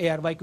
ARYQ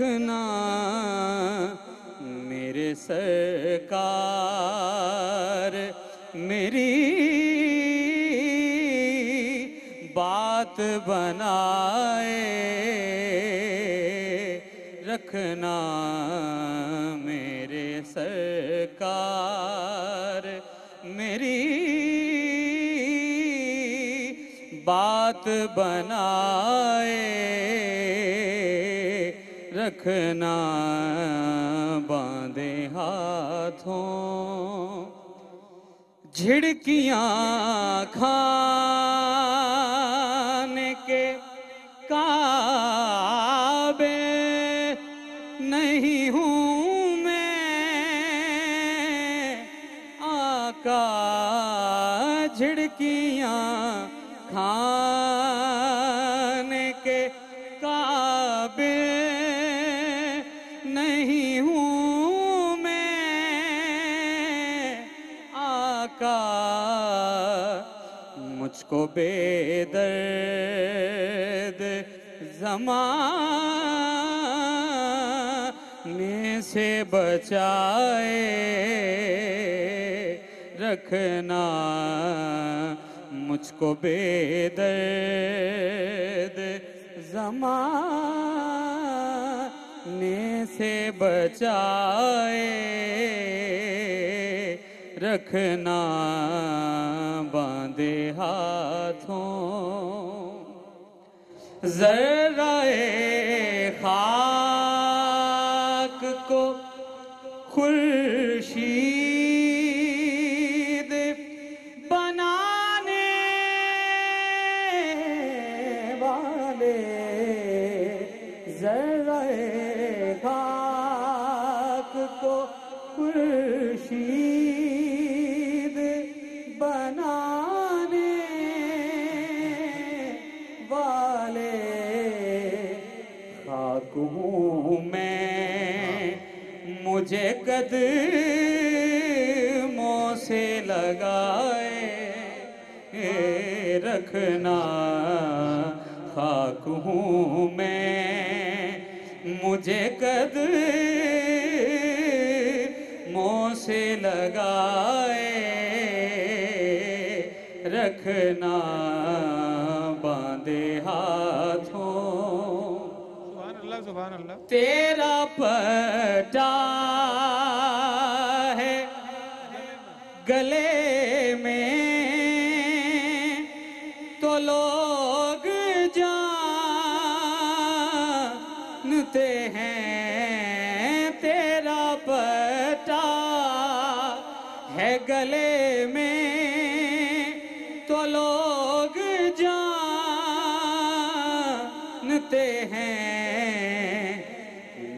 رکھنا میرے سرکار میری بات بنائے رکھنا میرے سرکار میری بات بنائے رکھنا باندھے ہاتھوں جھڑکیاں کھانے کے کعبے نہیں ہوں میں آقا جھڑکیاں کھانے کے کعبے نہیں ہوں میں آقا مجھ کو بے درد زمانے سے بچائے رکھنا مجھ کو بے درد زمانے سے بچائے رکھنا باندھے ہاتھوں ذرائے خاک کو خورشید بنانے والے ذرائے خاک کو خورشید بنانے والے خاک ہوں میں مجھے قدموں سے لگائے رکھنا خاک ہوں میں مجھے قدموں سے لگائے رکھنا باندھے ہاتھوں سبحان اللہ تیرا پٹا ہے گلے میں تو لوگ جانتے ہیں تیرا پٹا ہے گلے میں تو لوگ جانتے ہیں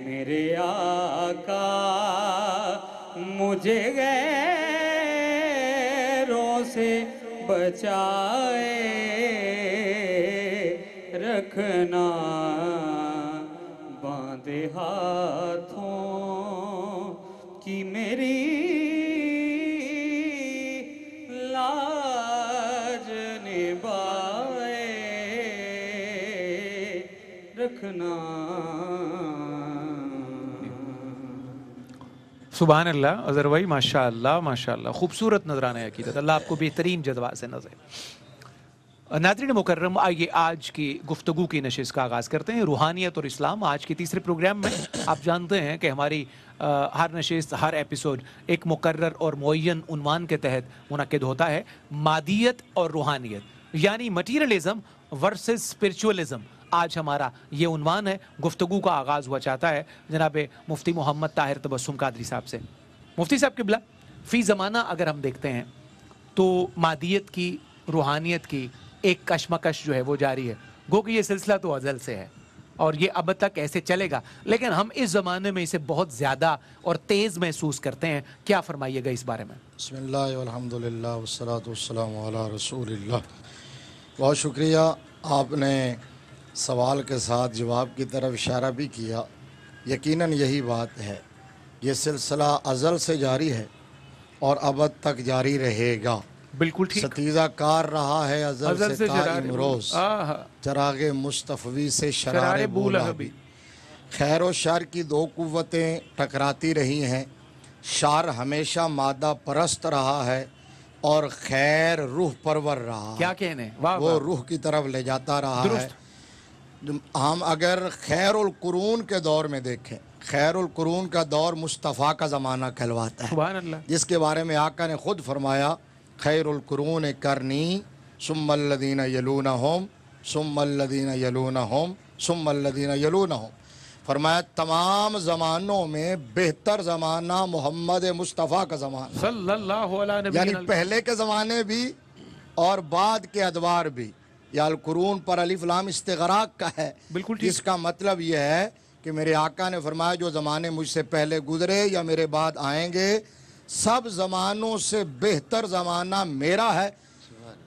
میرے آقا مجھے غیروں سے بچائے رکھنا باندھے ہاتھوں کی میری لاج نبھائے رکھنا سبحان اللہ اظہر بھائی ماشاء اللہ خوبصورت نظرانہ عقیدت اللہ آپ کو بہترین جذبات سے نظر ناظرین مکرم آئیے آج کی گفتگو کی نشست کا آغاز کرتے ہیں روحانیت اور اسلام آج کے تیسرے پروگرام میں آپ جانتے ہیں کہ ہماری ہر نشست ہر ایپیسوڈ ایک مقرر اور معین عنوان کے تحت منعقد ہوتا ہے مادیت اور روحانیت یعنی مٹیریلزم ورسز اسپرچولیزم آج ہمارا یہ عنوان ہے گفتگو کا آغاز ہوا چاہتا ہے جناب مفتی محمد طاہر تبسم قادری صاحب سے مفتی صاحب قبلہ فی زمانہ اگر ہم دیکھتے ہیں تو مادیت کی روحانیت کی ایک کشمکش جو ہے وہ جاری ہے گو کہ یہ سلسلہ تو ازل سے ہے اور یہ اب تک ایسے چلے گا لیکن ہم اس زمانے میں اسے بہت زیادہ اور تیز محسوس کرتے ہیں کیا فرمائیے گا اس بارے میں بسم اللہ والحمدللہ والصلاة والسلام علی رسول اللہ بہت شکریہ آپ نے سوال کے ساتھ جواب کی طرف اشارہ بھی کیا یقیناً یہی بات ہے یہ سلسلہ ازل سے جاری ہے اور ابد تک جاری رہے گا بالکل ٹھیک ستیزہ کار رہا ہے ازل سے قائم روز چراغ مصطفی سے شرار بولہبی خیر و شر کی دو قوتیں ٹکراتی رہی ہیں، شر ہمیشہ مادہ پرست رہا ہے اور خیر روح پرور رہا کیا ہے، کہنے، واہ وہ واہ، روح کی طرف لے جاتا رہا ہے۔ درست۔ ہم اگر خیر القرون کے دور میں دیکھیں، خیر القرون کا دور مصطفیٰ کا زمانہ کہلواتا ہے، سبحان اللہ، جس کے بارے میں آقا نے خود فرمایا خیر القرون کرنی ثم الذین یلونہم ثم الذین یلونہم ثم الذین یلونہم، فرمایا تمام زمانوں میں بہتر زمانہ محمد مصطفیٰ کا زمانہ، صلی اللہ علیہ نبی، یعنی پہلے کے زمانے بھی اور بعد کے ادوار بھی۔ یا القرون پر الف لام استغراق کا ہے، بالکل ٹھیک۔ جس کا مطلب یہ ہے کہ میرے آقا نے فرمایا جو زمانے مجھ سے پہلے گزرے یا میرے بعد آئیں گے، سب زمانوں سے بہتر زمانہ میرا ہے۔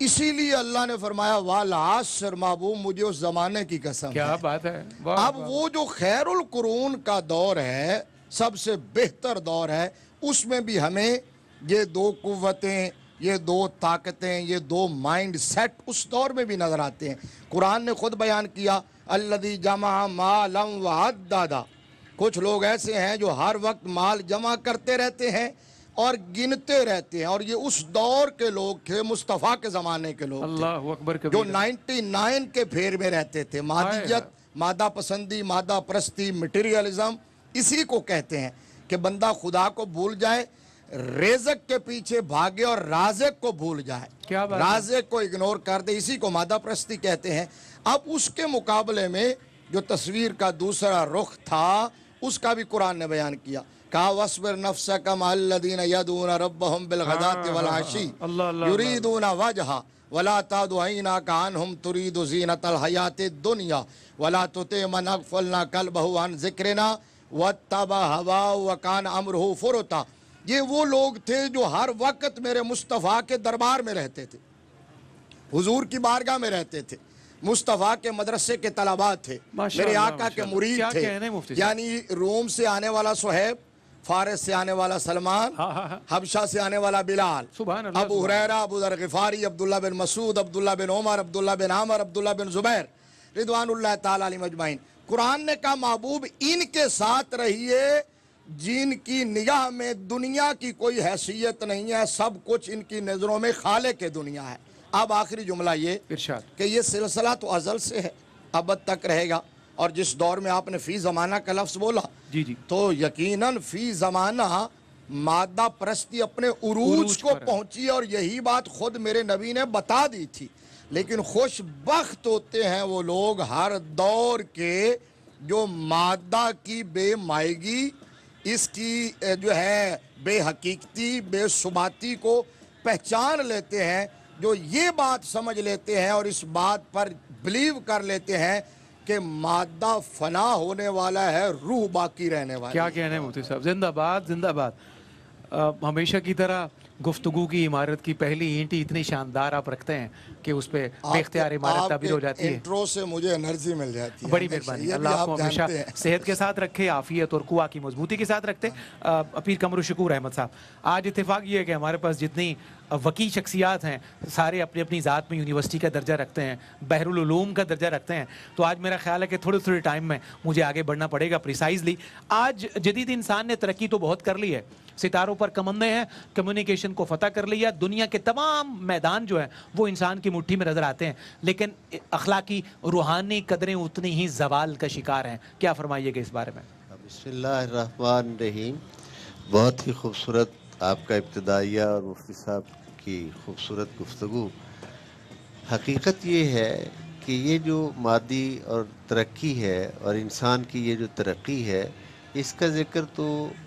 اسی لیے اللہ نے فرمایا والعصر، محبوب مجھے اس زمانے کی قسم کیا ہے۔ بات ہے، واہ اب واہ، وہ جو خیر القرون کا دور ہے، سب سے بہتر دور ہے، اس میں بھی ہمیں یہ دو قوتیں، یہ دو طاقتیں، یہ دو مائنڈ سیٹ اس دور میں بھی نظر آتے ہیں۔ قرآن نے خود بیان کیا الذی جمع مالا وعددا، کچھ لوگ ایسے ہیں جو ہر وقت مال جمع کرتے رہتے ہیں اور گنتے رہتے ہیں، اور یہ اس دور کے لوگ تھے، مصطفیٰ کے زمانے کے لوگ تھے، اللہ اکبر جو کبیر، 99 کے پھیر میں رہتے تھے۔ مادیت، مادہ پسندی، مادہ پرستی، مٹیریلزم، اسی کو کہتے ہیں کہ بندہ خدا کو بھول جائے، رزق کے پیچھے بھاگے اور رازق کو بھول جائے، کیا بات ہے، رازق کو اگنور کر دے، اسی کو مادہ پرستی کہتے ہیں۔ اب اس کے مقابلے میں جو تصویر کا دوسرا رخ تھا، اس کا بھی قرآن نے بیان کیا، کہا وَاصْبِرْ نَفْسَكَ مَعَ الَّذِينَ يَدْعُونَ رَبَّهُمْ بِالْغَدَاةِ وَالْعَشِيِّ اللہ اللہ، يُرِيدُونَ وَجْهَهُ وَلَا تَعْدُ عَيْنَاكَ عَنْهُمْ تُرِيدُ زِينَةَ الْحَيَاةِ الدُّنْيَا وَلَا تُطِعْ مَنْ أَغْفَلْنَا قَلْبَهُ عَنْ ذِكْرِنَا وَاتَّبَعَ هَوَاهُ وَكَانَ أَمْرُهُ فُرُطًا۔ یہ وہ لوگ تھے جو ہر وقت میرے مصطفیٰ کے دربار میں رہتے تھے، حضور کی بارگاہ میں رہتے تھے، مصطفیٰ کے مدرسے کے طلباء تھے، میرے آقا کے مرید تھے، یعنی روم سے آنے والا صہیب، فارس سے آنے والا سلمان، حبشہ سے آنے والا بلال، ابو ہریرہ، ابو ذر غفاری، عبداللہ بن مسعود، عبداللہ بن عمر، عبداللہ بن عامر، عبداللہ بن زبیر رضوان اللہ تعالیٰ علیہم اجمعین۔ قرآن نے کہا محبوب ان کے ساتھ رہیے جن کی نگاہ میں دنیا کی کوئی حیثیت نہیں ہے، سب کچھ ان کی نظروں میں خالق دنیا ہے۔ اب آخری جملہ یہ ارشاد کہ یہ سلسلہ تو ازل سے ہے، ابد تک رہے گا، اور جس دور میں آپ نے فی زمانہ کا لفظ بولا جی جی، تو یقیناً فی زمانہ مادہ پرستی اپنے عروج کو پہنچی، اور یہی بات خود میرے نبی نے بتا دی تھی۔ لیکن خوش بخت ہوتے ہیں وہ لوگ ہر دور کے جو مادہ کی بے مائگی، اس کی جو ہے بے حقیقتی، بے ثباتی کو پہچان لیتے ہیں، جو یہ بات سمجھ لیتے ہیں اور اس بات پر بلیو کر لیتے ہیں کہ مادہ فنا ہونے والا ہے، روح باقی رہنے والا ہے۔ کیا کہنے مفتی صاحب، زندہ باد زندہ باد۔ ہمیشہ کی طرح گفتگو کی عمارت کی پہلی اینٹی اتنی شاندار آپ رکھتے ہیں کہ اس پہ بے اختیار عمارت تعبیر ہو جاتی ہے۔ انٹرو سے مجھے انرجی مل جاتی ہے، بڑی مہربانی، اللہ آپ کو ہمیشہ صحت کے ساتھ رکھے، عافیت اور قوہ کی مضبوطی کے ساتھ رکھتے۔ پیر قمر الشکور احمد صاحب، آج اتفاق یہ ہے کہ ہمارے پاس جتنی وکیل شخصیات ہیں سارے اپنی اپنی ذات میں یونیورسٹی کا درجہ رکھتے ہیں، بحر العلوم کا درجہ رکھتے ہیں، تو آج میرا خیال ہے کہ تھوڑے تھوڑے ٹائم میں مجھے آگے بڑھنا پڑے گا پریسائزلی۔ آج جدید انسان نے ترقی تو بہت کر لی ہے، ستاروں پر کمندیں ہیں، کمیونیکیشن کو فتح کر لیا، دنیا کے تمام میدان جو ہیں وہ انسان کی مٹھی میں نظر آتے ہیں، لیکن اخلاقی روحانی قدریں اتنی ہی زوال کا شکار ہیں۔ کیا فرمائیے گا اس بارے میں؟ بسم اللہ الرحمن الرحیم۔ بہت ہی خوبصورت آپ کا ابتدائیہ اور مفتی صاحب کی خوبصورت گفتگو۔ حقیقت یہ ہے کہ یہ جو مادی اور ترقی ہے اور انسان کی یہ جو ترقی ہے، اس کا ذکر تو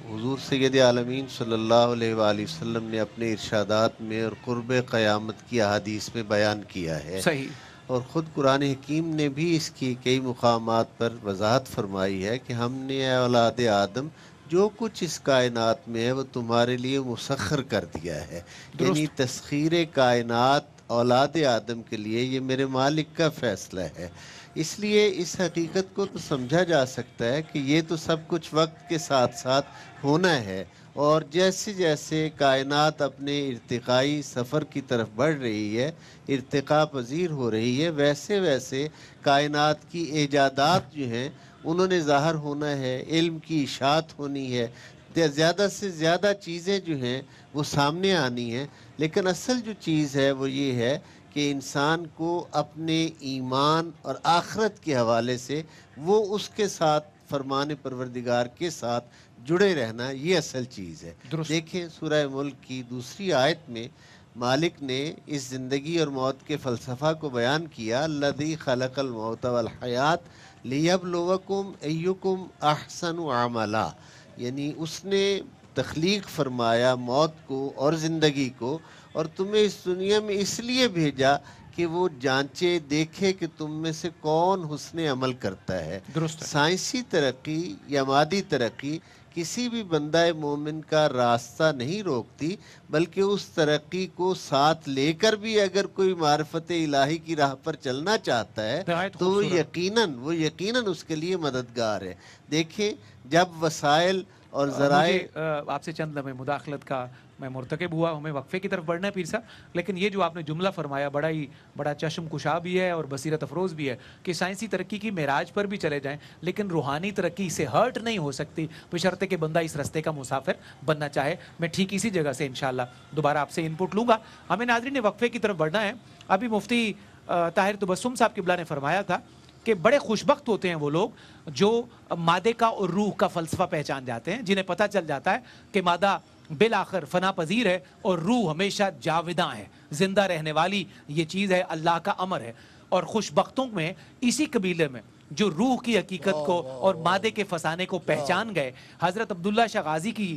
حضور سید عالمین صلی اللہ علیہ وآلہ وسلم نے اپنے ارشادات میں اور قرب قیامت کی احادیث میں بیان کیا ہے، صحیح، اور خود قرآن حکیم نے بھی اس کی کئی مقامات پر وضاحت فرمائی ہے کہ ہم نے اے اولاد آدم جو کچھ اس کائنات میں ہے وہ تمہارے لیے مسخر کر دیا ہے، یعنی تسخیر کائنات اولاد آدم کے لیے یہ میرے مالک کا فیصلہ ہے۔ اس لیے اس حقیقت کو تو سمجھا جا سکتا ہے کہ یہ تو سب کچھ وقت کے ساتھ ساتھ ہونا ہے، اور جیسے جیسے کائنات اپنے ارتقائی سفر کی طرف بڑھ رہی ہے، ارتقاء پذیر ہو رہی ہے، ویسے ویسے کائنات کی ایجادات جو ہیں انہوں نے ظاہر ہونا ہے، علم کی اشاعت ہونی ہے، زیادہ سے زیادہ چیزیں جو ہیں وہ سامنے آنی ہیں، لیکن اصل جو چیز ہے وہ یہ ہے کہ انسان کو اپنے ایمان اور آخرت کے حوالے سے وہ اس کے ساتھ فرمان پروردگار کے ساتھ جڑے رہنا، یہ اصل چیز ہے۔ درست۔ دیکھیں سورہ ملک کی دوسری آیت میں مالک نے اس زندگی اور موت کے فلسفہ کو بیان کیا، الذی خلق الموت والحیات لیبلوکم ایکم احسن عملا، یعنی اس نے تخلیق فرمایا موت کو اور زندگی کو، اور تمہیں اس دنیا میں اس لیے بھیجا کہ وہ جانچے دیکھے کہ تم میں سے کون حسن عمل کرتا ہے۔ درست ہے۔ سائنسی ترقی یا مادی ترقی کسی بھی بندہ مومن کا راستہ نہیں روکتی، بلکہ اس ترقی کو ساتھ لے کر بھی اگر کوئی معرفت الہی کی راہ پر چلنا چاہتا ہے نہایت تو وہ خوبصورت۔ یقیناً اس کے لیے مددگار ہے۔ دیکھیں جب وسائل اور مجھے ذرائع آپ سے چند لمحے مداخلت کا میں مرتکب ہوا، ہمیں وقفے کی طرف بڑھنا ہے پیر صاحب، لیکن یہ جو آپ نے جملہ فرمایا بڑا چشم کشا بھی ہے اور بصیرت افروز بھی ہے کہ سائنسی ترقی کی معراج پر بھی چلے جائیں لیکن روحانی ترقی سے ہرٹ نہیں ہو سکتی بشرطے کہ بندہ اس رستے کا مسافر بننا چاہے۔ میں ٹھیک اسی جگہ سے انشاءاللہ دوبارہ آپ سے انپٹ لوں گا۔ ہمیں ناظرین نے وقفے کی طرف بڑھنا ہے۔ ابھی مفتی طاہر تبسم صاحب قبلہ نے فرمایا تھا کہ بڑے خوشبخت ہوتے ہیں وہ لوگ جو مادے کا اور روح کا فلسفہ پہچان جاتے ہیں، جنہیں پتہ چل جاتا ہے کہ مادہ بالآخر فنا پذیر ہے اور روح ہمیشہ جاوداں ہے، زندہ رہنے والی یہ چیز ہے، اللہ کا امر ہے۔ اور خوشبختوں میں اسی قبیلے میں جو روح کی حقیقت کو اور مادے کے فسانے کو پہچان گئے، حضرت عبداللہ شاہ غازی کی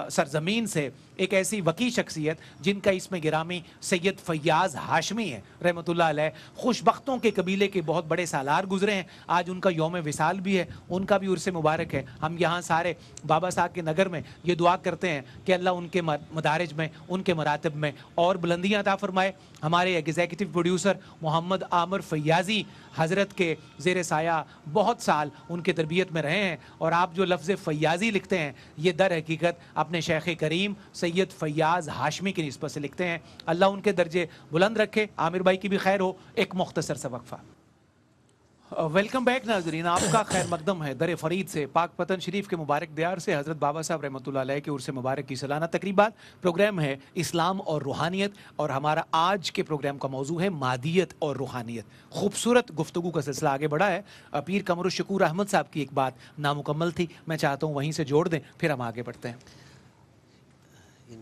سرزمین سے ایک ایسی وقی شخصیت جن کا اسم گرامی سید فیاض ہاشمی ہے رحمۃ اللہ علیہ، خوشبختوں کے قبیلے کے بہت بڑے سالار گزرے ہیں، آج ان کا یوم وصال بھی ہے، ان کا بھی عرس مبارک ہے۔ ہم یہاں سارے بابا صاحب کے نگر میں یہ دعا کرتے ہیں کہ اللہ ان کے مدارج میں، ان کے مراتب میں اور بلندیاں عطا فرمائے۔ ہمارے ایگزیکٹو پروڈیوسر محمد عامر فیاضی حضرت کے زیر سایہ بہت سال ان کے تربیت میں رہے ہیں، اور آپ جو لفظ فیاضی لکھتے ہیں یہ در حقیقت اپنے شیخ کریم سید فیاض ہاشمی کی نسبت سے لکھتے ہیں۔ اللہ ان کے درجے بلند رکھے۔ عامر بھائی کی بھی خیر ہو۔ ایک مختصر سا وقفہ۔ ویلکم بیک ناظرین، آپ کا خیر مقدم ہے در فرید سے، پاک پتن شریف کے مبارک دیار سے حضرت بابا صاحب رحمۃ اللہ علیہ کے عرس مبارک کی سالانہ تقریبات۔ پروگرام ہے اسلام اور روحانیت، اور ہمارا آج کے پروگرام کا موضوع ہے مادیت اور روحانیت۔ خوبصورت گفتگو کا سلسلہ آگے بڑھا ہے۔ پیر قمر الشکور احمد صاحب کی ایک بات نامکمل تھی، میں چاہتا ہوں وہیں سے جوڑ دیں پھر ہم آگے بڑھتے ہیں۔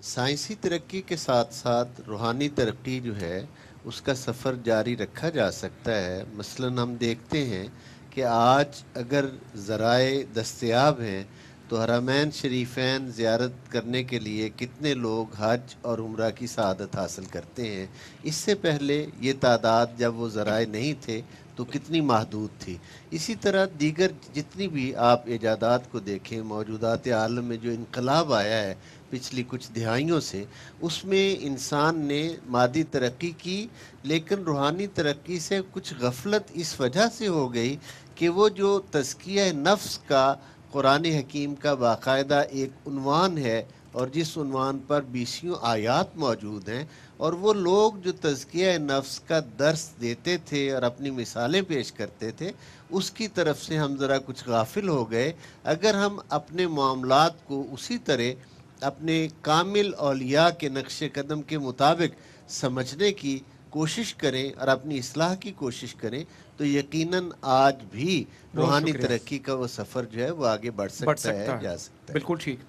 سائنسی ترقی کے ساتھ ساتھ روحانی ترقی جو ہے اس کا سفر جاری رکھا جا سکتا ہے۔ مثلاً ہم دیکھتے ہیں کہ آج اگر ذرائع دستیاب ہیں تو حرمین شریفین زیارت کرنے کے لیے کتنے لوگ حج اور عمرہ کی سعادت حاصل کرتے ہیں۔ اس سے پہلے یہ تعداد جب وہ ذرائع نہیں تھے تو کتنی محدود تھی۔ اسی طرح دیگر جتنی بھی آپ ایجادات کو دیکھیں، موجودات عالم میں جو انقلاب آیا ہے پچھلی کچھ دہائیوں سے، اس میں انسان نے مادی ترقی کی، لیکن روحانی ترقی سے کچھ غفلت اس وجہ سے ہو گئی کہ وہ جو تزکیہ نفس کا قرآن حکیم کا باقاعدہ ایک عنوان ہے اور جس عنوان پر 20 آیات موجود ہیں، اور وہ لوگ جو تزکیہ نفس کا درس دیتے تھے اور اپنی مثالیں پیش کرتے تھے، اس کی طرف سے ہم ذرا کچھ غافل ہو گئے۔ اگر ہم اپنے معاملات کو اسی طرح اپنے کامل اولیاء کے نقش قدم کے مطابق سمجھنے کی کوشش کریں اور اپنی اصلاح کی کوشش کریں تو یقیناً آج بھی روحانی ترقی کا وہ سفر جو ہے وہ آگے بڑھ سکتا ہے، جا سکتا ہے۔ بالکل ٹھیک۔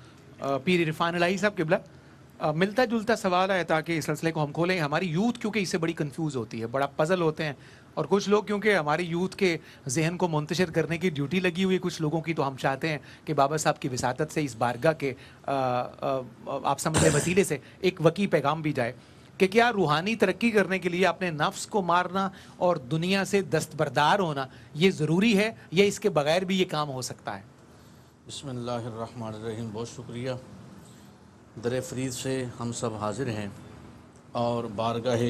پیر عرفان الہی صاحب قبلہ، ملتا جلتا سوال ہے تاکہ اس سلسلے کو ہم کھولیں۔ ہماری یوتھ کیونکہ اس سے بڑی کنفیوز ہوتی ہے، بڑا پزل ہوتے ہیں، اور کچھ لوگ کیونکہ ہماری یوتھ کے ذہن کو منتشر کرنے کی ڈیوٹی لگی ہوئی کچھ لوگوں کی، تو ہم چاہتے ہیں کہ بابا صاحب کی وساطت سے اس بارگاہ کے آپ سمجھ لیں وسیلے سے ایک وقی پیغام بھی جائے کہ کیا روحانی ترقی کرنے کے لیے اپنے نفس کو مارنا اور دنیا سے دستبردار ہونا یہ ضروری ہے، یا اس کے بغیر بھی یہ کام ہو سکتا ہے؟ بسم اللہ الرحمن الرحیم۔ بہت شکریہ۔ در فرید سے ہم سب حاضر ہیں اور بارگاہ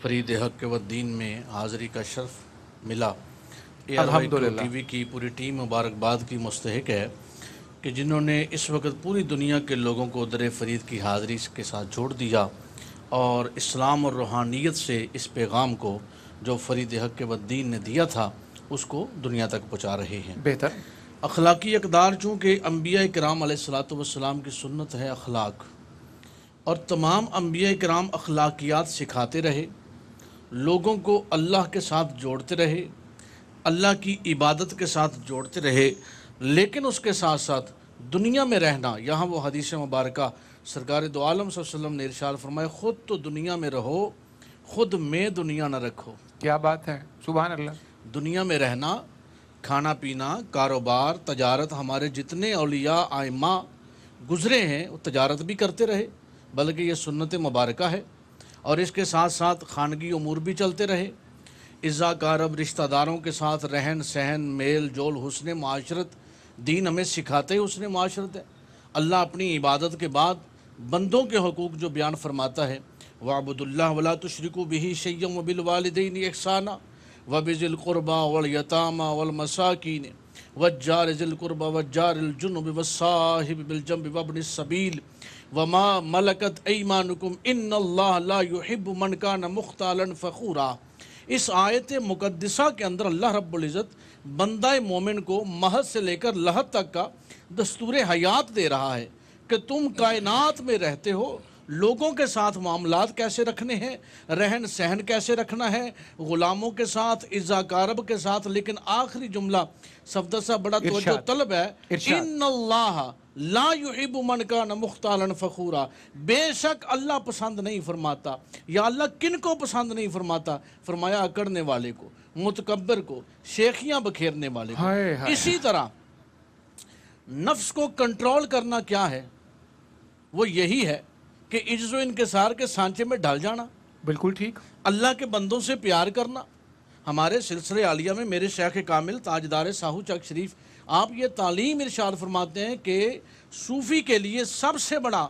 فرید حق و دین میں حاضری کا شرف ملا۔ الحمدللہ۔ ٹی وی کی پوری ٹیم مبارکباد کی مستحق ہے کہ جنہوں نے اس وقت پوری دنیا کے لوگوں کو در فرید کی حاضری کے ساتھ جوڑ دیا اور اسلام اور روحانیت سے اس پیغام کو جو فرید حق و دین نے دیا تھا اس کو دنیا تک پہنچا رہے ہیں۔ بہتر۔ اخلاقی اقدار چونکہ انبیاء کرام علیہ الصلاۃ والسلام کی سنت ہے اخلاق، اور تمام انبیاء کرام اخلاقیات سکھاتے رہے، لوگوں کو اللہ کے ساتھ جوڑتے رہے، اللہ کی عبادت کے ساتھ جوڑتے رہے، لیکن اس کے ساتھ ساتھ دنیا میں رہنا، یہاں وہ حدیث مبارکہ سرکار دو عالم صلی اللہ علیہ وسلم نے ارشاد فرمایا، خود تو دنیا میں رہو، خود میں دنیا نہ رکھو۔ کیا بات ہے، سبحان اللہ۔ دنیا میں رہنا، کھانا پینا، کاروبار، تجارت، ہمارے جتنے اولیاء ائمہ گزرے ہیں وہ تجارت بھی کرتے رہے، بلکہ یہ سنت مبارکہ ہے، اور اس کے ساتھ ساتھ خانگی امور بھی چلتے رہے، عزا کارب، رشتہ داروں کے ساتھ رہن سہن، میل جول، حسن معاشرت، دین ہمیں سکھاتے ہی حسن معاشرت ہے۔ اللہ اپنی عبادت کے بعد بندوں کے حقوق جو بیان فرماتا ہے، وَاعْبُدُوا اللَّهَ وَلَا تُشْرِكُوا بِهِ شَيْئًا وَبِالْوَالِدَيْنِ إِحْسَانًا وَبِذِي الْقُرْبَى وَالْيَتَامَى وَالْمَسَاكِينِ وَالْجَارِ ذِي الْقُرْبَى وَالْجَارِ الْجُنُبِ وَالصَّاحِبِ بِالْجَنبِ وَابْنِ السَّبِيلِ وَمَا مَلَكَتْ أَيْمَانُكُمْ إِنَّ اللَّهَ لَا يُحِبُّ مَنْ كَانَ مُخْتَالًا فَخُورًا۔ اس آیت مقدسہ کے اندر اللہ رب العزت بندہ مومن کو محض سے لے کر لحد تک کا دستور حیات دے رہا ہے کہ تم کائنات میں رہتے ہو، لوگوں کے ساتھ معاملات کیسے رکھنے ہیں، رہن سہن کیسے رکھنا ہے، غلاموں کے ساتھ، عزا کارب کے ساتھ، لیکن آخری جملہ سفدسہ بڑا توجہ طلب ہے، ان اللہ لا یحب من کان مختالا فخورا، بے شک اللہ پسند نہیں فرماتا، یا اللہ کن کو پسند نہیں فرماتا؟ فرمایا اکڑنے والے کو، متکبر کو، شیخیاں بکھیرنے والے کو۔ اسی طرح نفس کو کنٹرول کرنا کیا ہے؟ وہ یہی ہے کہ عجز و انکسار کے سانچے میں ڈال جانا، بالکل ٹھیک، اللہ کے بندوں سے پیار کرنا۔ ہمارے سلسلے عالیہ میں میرے شیخ کامل تاجدار ساہو چک شریف آپ یہ تعلیم ارشاد فرماتے ہیں کہ صوفی کے لیے سب سے بڑا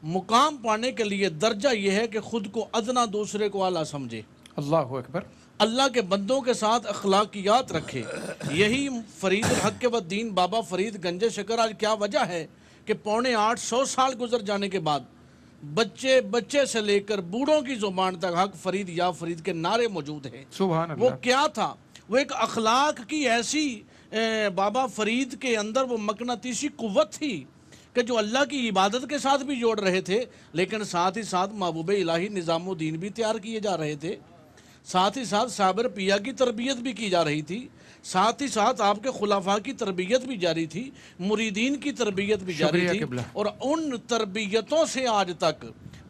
مقام پانے کے لیے درجہ یہ ہے کہ خود کو ادنا، دوسرے کو اعلیٰ سمجھے، اللہ اکبر، اللہ کے بندوں کے ساتھ اخلاقیات رکھے۔ یہی فرید الحق والدین بابا فرید گنج شکر آج کیا وجہ ہے کہ 850 سال گزر جانے کے بعد بچے سے لے کر بوڑھوں کی زبان تک حق فرید یا فرید کے نعرے موجود ہیں۔ سبحان اللہ۔ وہ کیا تھا؟ وہ ایک اخلاق کی ایسی بابا فرید کے اندر وہ مقناطیسی قوت تھی کہ جو اللہ کی عبادت کے ساتھ بھی جوڑ رہے تھے، لیکن ساتھ ہی ساتھ محبوب الہی نظام الدین بھی تیار کیے جا رہے تھے، ساتھ ہی ساتھ صابر پیا کی تربیت بھی کی جا رہی تھی، ساتھ ہی ساتھ آپ کے خلفاء کی تربیت بھی جاری تھی، مریدین کی تربیت بھی جاری تھی، اور ان تربیتوں سے آج تک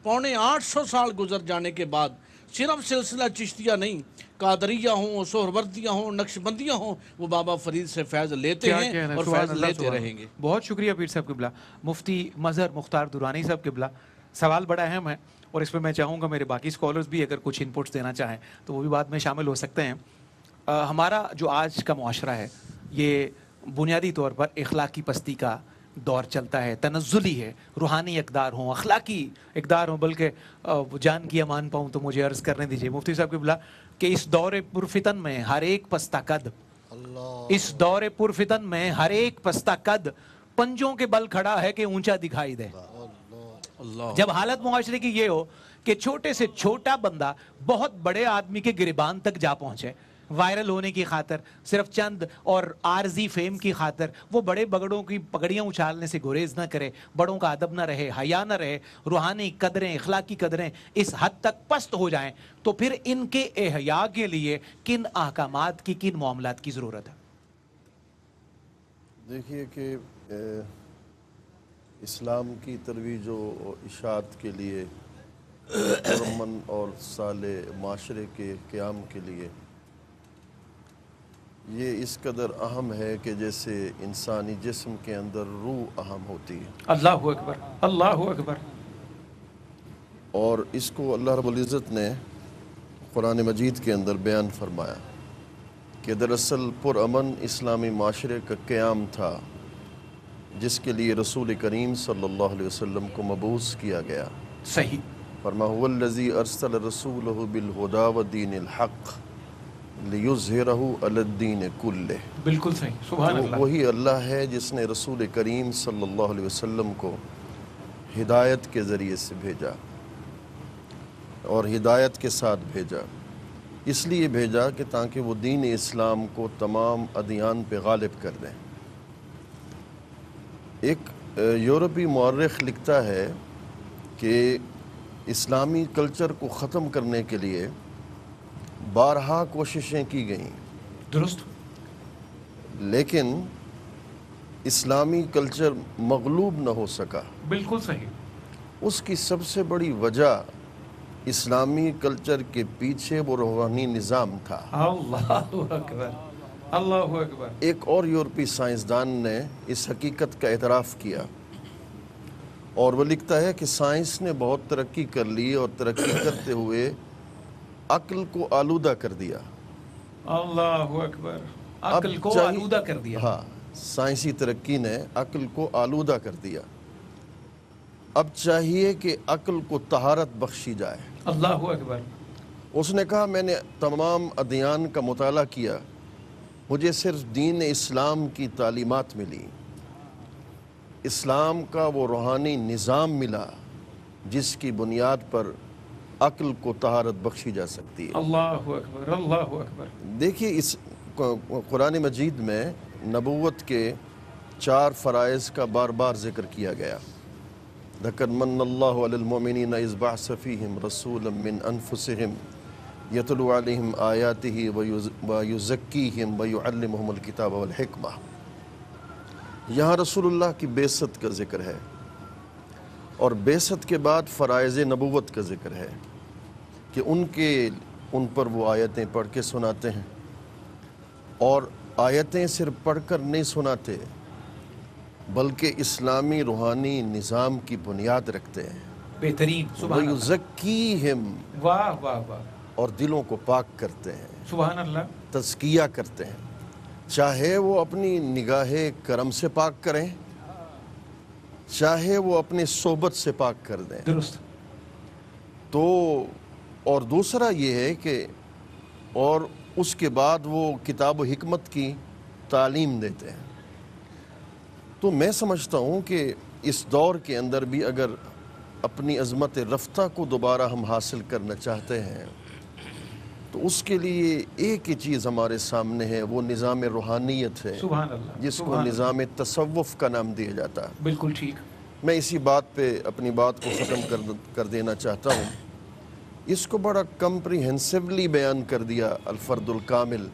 850 سال گزر جانے کے بعد صرف سلسلہ چشتیہ نہیں، قادریہ ہوں، سہروردیہ ہوں، نقشبندیہ ہوں، وہ بابا فرید سے فیض لیتے ہیں اور فیض لیتے رہیں گے۔ بہت شکریہ پیر صاحب قبلہ، مفتی مظہر مختار درانی صاحب قبلہ۔ سوال بڑا اہم ہے اور اس پہ میں چاہوں گا میرے باقی سکولرز بھی اگر کچھ انپٹس دینا چاہیں تو وہ بھی بعد میں شامل ہو سکتے ہیں۔ ہمارا جو آج کا معاشرہ ہے یہ بنیادی طور پر اخلاقی پستی کا دور چلتا ہے، تنزلی ہے، روحانی اقدار ہوں، اخلاقی اقدار ہوں، بلکہ جان کی امان پاؤں تو مجھے عرض کرنے دیجئے مفتی صاحب قبلہ کہ اس دور پرفتن میں ہر ایک پستہ قد، اس دور پرفتن میں ہر ایک پستہ قد پنجوں کے بل کھڑا ہے کہ اونچا دکھائی دے۔ جب حالت معاشرے کی یہ ہو کہ چھوٹے سے چھوٹا بندہ بہت بڑے آدمی کے گریبان تک جا پہنچے، وائرل ہونے کی خاطر، صرف چند اور عارضی فیم کی خاطر وہ بڑے بگڑوں کی پگڑیاں اچھالنے سے گریز نہ کرے، بڑوں کا ادب نہ رہے، حیا نہ رہے، روحانی قدریں، اخلاقی قدریں اس حد تک پست ہو جائیں، تو پھر ان کے احیاء کے لیے کن احکامات کی، کن معاملات کی ضرورت ہے؟ دیکھیے کہ اسلام کی ترویج و اشاعت کے لیے، پرامن اور صالح معاشرے کے قیام کے لیے یہ اس قدر اہم ہے کہ جیسے انسانی جسم کے اندر روح اہم ہوتی ہے۔ اللہ اکبر، اللہ اکبر۔ اور اس کو اللہ رب العزت نے قرآن مجید کے اندر بیان فرمایا کہ دراصل پرامن اسلامی معاشرے کا قیام تھا جس کے لیے رسول کریم صلی اللہ علیہ وسلم کو مبعوث کیا گیا۔ صحیح۔ فرمایا هو الذی ارسل رسولہ بالہدی ودین الحق لیظہرہ علی الدین کلہ۔ بالکل صحیح، سبحان اللہ۔ وہی اللہ ہے جس نے رسول کریم صلی اللہ علیہ وسلم کو ہدایت کے ذریعے سے بھیجا اور ہدایت کے ساتھ بھیجا، اس لیے بھیجا کہ تاکہ وہ دین اسلام کو تمام ادیان پہ غالب کر دیں۔ ایک یورپی مورخ لکھتا ہے کہ اسلامی کلچر کو ختم کرنے کے لیے بارہا کوششیں کی گئیں، درست، لیکن اسلامی کلچر مغلوب نہ ہو سکا۔ بالکل صحیح۔ اس کی سب سے بڑی وجہ اسلامی کلچر کے پیچھے وہ روحانی نظام تھا۔ اللہ اکبر، اللہ اکبر۔ ایک اور یورپی سائنسدان نے اس حقیقت کا اعتراف کیا، اور وہ لکھتا ہے کہ سائنس نے بہت ترقی کر لی اور ترقی کرتے ہوئے عقل کو آلودہ کر دیا۔ اللہ اکبر، عقل کو چاہیے- آلودہ کر دیا۔ ہاں، سائنسی ترقی نے عقل کو آلودہ کر دیا۔ اب چاہیے کہ عقل کو طہارت بخشی جائے۔ اللہ اکبر۔ اس نے کہا میں نے تمام ادیان کا مطالعہ کیا، مجھے صرف دین اسلام کی تعلیمات ملی، اسلام کا وہ روحانی نظام ملا جس کی بنیاد پر عقل کو طہارت بخشی جا سکتی ہے۔ اللہ اکبر، اللہ اکبر۔ دیکھیے اس قرآن مجید میں نبوت کے 4 فرائض کا بار بار ذکر کیا گیا۔ لَقَدْ مَنَّ اللَّهُ عَلَى الْمُؤْمِنِينَ إِذْ بَعَثَ فِيهِمْ رَسُولًا مِّنْ أَنفُسِهِمْ يَتْلُو عَلَيْهِمْ آيَاتِهِ وَيُزَكِّيهِمْ وَيُعَلِّمُهُمُ الْكِتَابَ وَالْحِكْمَةَ۔ یہاں رسول اللہ کی بعثت کا ذکر ہے، اور بعثت کے بعد فرائض نبوت کا ذکر ہے کہ ان پر وہ آیتیں پڑھ کے سناتے ہیں، اور آیتیں صرف پڑھ کر نہیں سناتے بلکہ اسلامی روحانی نظام کی بنیاد رکھتے ہیں۔ بہترین، سبحان اللہ، وَيُزَكِّيهِمْ، واہ واہ واہ، اور دلوں کو پاک کرتے ہیں، سبحان اللہ۔ تزکیہ کرتے ہیں، چاہے وہ اپنی نگاہ کرم سے پاک کریں، چاہے وہ اپنی صحبت سے پاک کر دیں۔ درست، تو اور دوسرا یہ ہے کہ اور اس کے بعد وہ کتاب و حکمت کی تعلیم دیتے ہیں۔ تو میں سمجھتا ہوں کہ اس دور کے اندر بھی اگر اپنی عظمت رفتہ کو دوبارہ ہم حاصل کرنا چاہتے ہیں تو اس کے لیے ایک ہی چیز ہمارے سامنے ہے، وہ نظام روحانیت ہے، سبحان اللہ، جس کو سبحان نظام تصوف کا نام دیا جاتا ہے۔ اللہ، بالکل ٹھیک۔ میں اسی بات پہ اپنی بات کو ختم کر دینا چاہتا ہوں۔ اس کو بڑا کمپریہنسولی بیان کر دیا الفرد الکامل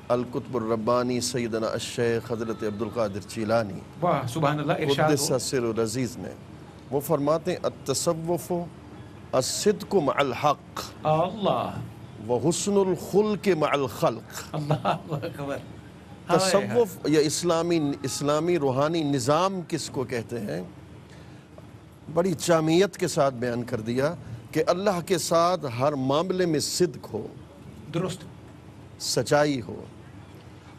القطب الربانی سیدنا الشیخ حضرت عبدالقادر چیلانی واہ، سبحان اللہ، ارشاد قدس ہو۔ سر العزیز نے۔ وہ فرماتے ہیں التصوف الصدق مع الحق اللہ، وحسن الخلق مع الخلق۔ اللہ اکبر۔ تصوف یا اسلامی روحانی نظام کس کو کہتے ہیں، بڑی جامعیت کے ساتھ بیان کر دیا کہ اللہ کے ساتھ ہر معاملے میں صدق ہو، درست، سچائی ہو،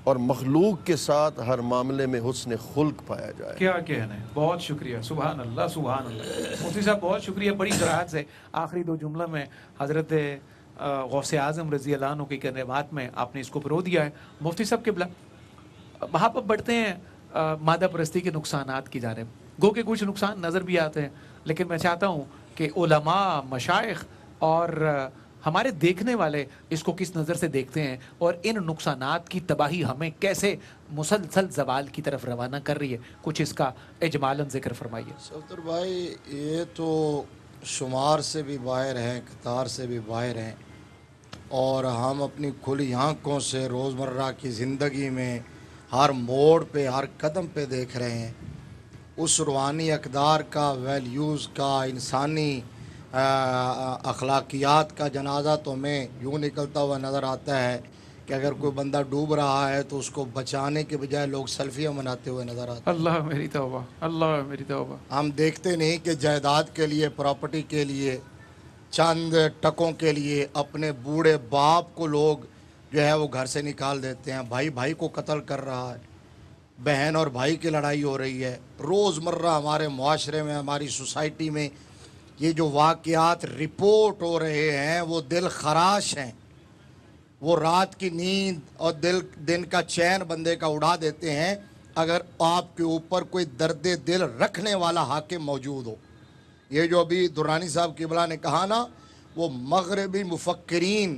اور مخلوق کے ساتھ ہر معاملے میں حسن خلق پایا جائے۔ کیا کہنا ہے، بہت شکریہ، سبحان اللہ، سبحان اللہ۔ مفتی صاحب بہت شکریہ، بڑی صراحت سے آخری 2 جملہ میں حضرت غوث اعظم رضی اللہ عنہ کی کلمات میں آپ نے اس کو پرو دیا ہے۔ مفتی صاحب قبلہ، وہاں پر بڑھتے ہیں مادہ پرستی کے نقصانات کی جانب، گو کہ کچھ نقصان نظر بھی آتے ہیں، لیکن میں چاہتا ہوں کہ علماء، مشائخ اور ہمارے دیکھنے والے اس کو کس نظر سے دیکھتے ہیں، اور ان نقصانات کی تباہی ہمیں کیسے مسلسل زوال کی طرف روانہ کر رہی ہے، کچھ اس کا اجمالاً ذکر فرمائیے۔ صفدر بھائی، یہ تو شمار سے بھی باہر ہیں، قطار سے بھی باہر ہیں، اور ہم اپنی کھلی آنکھوں سے روزمرہ کی زندگی میں ہر موڑ پہ، ہر قدم پہ دیکھ رہے ہیں اس روحانی اقدار کا، ویلیوز کا، انسانی اخلاقیات کا جنازہ تو ہمیں یوں نکلتا ہوا نظر آتا ہے کہ اگر کوئی بندہ ڈوب رہا ہے تو اس کو بچانے کے بجائے لوگ سیلفیاں مناتے ہوئے نظر آتے ہیں۔ اللہ میری توبہ، اللہ میری توبہ۔ ہم دیکھتے نہیں کہ جائیداد کے لیے، پراپرٹی کے لیے، چند ٹکوں کے لیے اپنے بوڑھے باپ کو لوگ جو ہے وہ گھر سے نکال دیتے ہیں، بھائی بھائی کو قتل کر رہا ہے، بہن اور بھائی کی لڑائی ہو رہی ہے۔ روزمرہ ہمارے معاشرے میں، ہماری سوسائٹی میں یہ جو واقعات رپورٹ ہو رہے ہیں وہ دل خراش ہیں، وہ رات کی نیند اور دن کا چین بندے کا اڑا دیتے ہیں اگر آپ کے اوپر کوئی درد دل رکھنے والا حاکم موجود ہو۔ یہ جو ابھی درانی صاحب قبلہ نے کہا نا، وہ مغربی مفکرین